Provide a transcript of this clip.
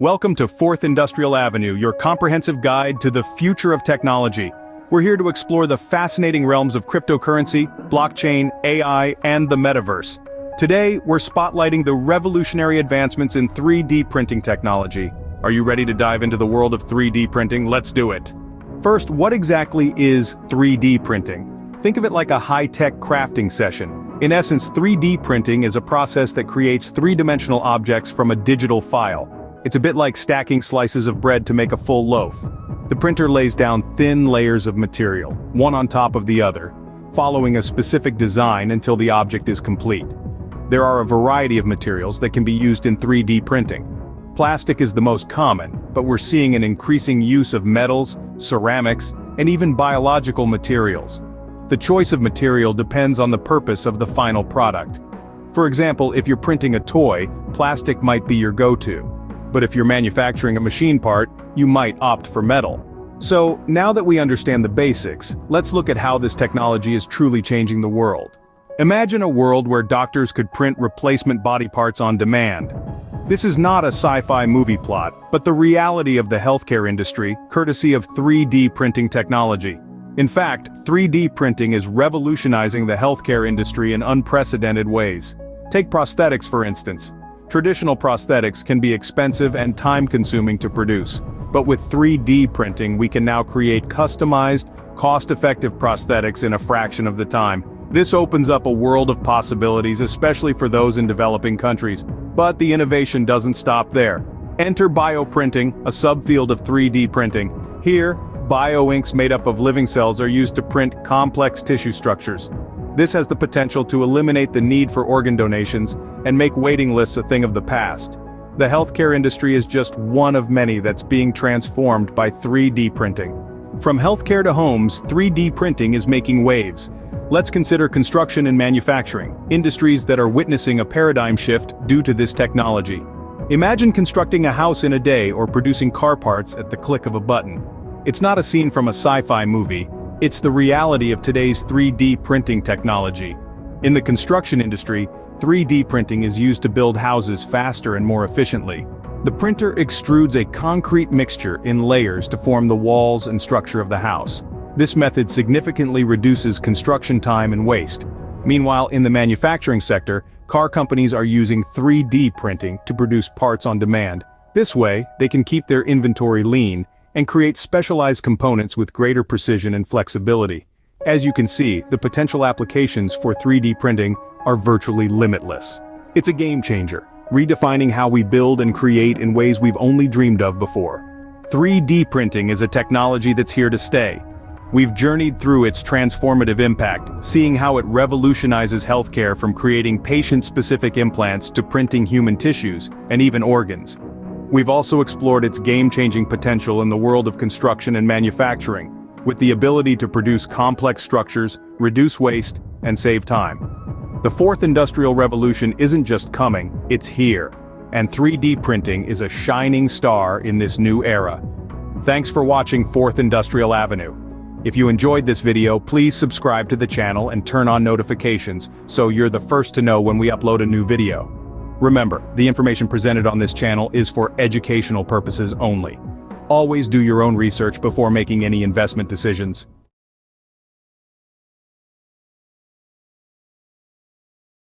Welcome to Fourth Industrial Avenue, your comprehensive guide to the future of technology. We're here to explore the fascinating realms of cryptocurrency, blockchain, AI, and the metaverse. Today, we're spotlighting the revolutionary advancements in 3D printing technology. Are you ready to dive into the world of 3D printing? Let's do it. First, what exactly is 3D printing? Think of it like a high-tech crafting session. In essence, 3D printing is a process that creates three-dimensional objects from a digital file. It's a bit like stacking slices of bread to make a full loaf. The printer lays down thin layers of material, one on top of the other, following a specific design until the object is complete. There are a variety of materials that can be used in 3D printing. Plastic is the most common, but we're seeing an increasing use of metals, ceramics, and even biological materials. The choice of material depends on the purpose of the final product. For example, if you're printing a toy, plastic might be your go-to. But if you're manufacturing a machine part, you might opt for metal. So, now that we understand the basics, let's look at how this technology is truly changing the world. Imagine a world where doctors could print replacement body parts on demand. This is not a sci-fi movie plot, but the reality of the healthcare industry, courtesy of 3D printing technology. In fact, 3D printing is revolutionizing the healthcare industry in unprecedented ways. Take prosthetics for instance. Traditional prosthetics can be expensive and time-consuming to produce, but with 3D printing we can now create customized, cost-effective prosthetics in a fraction of the time. This opens up a world of possibilities, especially for those in developing countries. But the innovation doesn't stop there. Enter bioprinting, a subfield of 3D printing. Here, bioinks made up of living cells are used to print complex tissue structures. This has the potential to eliminate the need for organ donations and make waiting lists a thing of the past. The healthcare industry is just one of many that's being transformed by 3D printing. From healthcare to homes, 3D printing is making waves. Let's consider construction and manufacturing, industries that are witnessing a paradigm shift due to this technology. Imagine constructing a house in a day or producing car parts at the click of a button. It's not a scene from a sci-fi movie, it's the reality of today's 3D printing technology. In the construction industry, 3D printing is used to build houses faster and more efficiently. The printer extrudes a concrete mixture in layers to form the walls and structure of the house. This method significantly reduces construction time and waste. Meanwhile, in the manufacturing sector, car companies are using 3D printing to produce parts on demand. This way, they can keep their inventory lean and create specialized components with greater precision and flexibility. As you can see, the potential applications for 3D printing are virtually limitless. It's a game changer, redefining how we build and create in ways we've only dreamed of before. 3D printing is a technology that's here to stay. We've journeyed through its transformative impact, seeing how it revolutionizes healthcare from creating patient-specific implants to printing human tissues, and even organs. We've also explored its game-changing potential in the world of construction and manufacturing, with the ability to produce complex structures, reduce waste, and save time. The fourth industrial revolution isn't just coming, it's here. And 3D printing is a shining star in this new era. Thanks for watching Fourth Industrial Avenue. If you enjoyed this video, please subscribe to the channel and turn on notifications so you're the first to know when we upload a new video. Remember, the information presented on this channel is for educational purposes only. Always do your own research before making any investment decisions.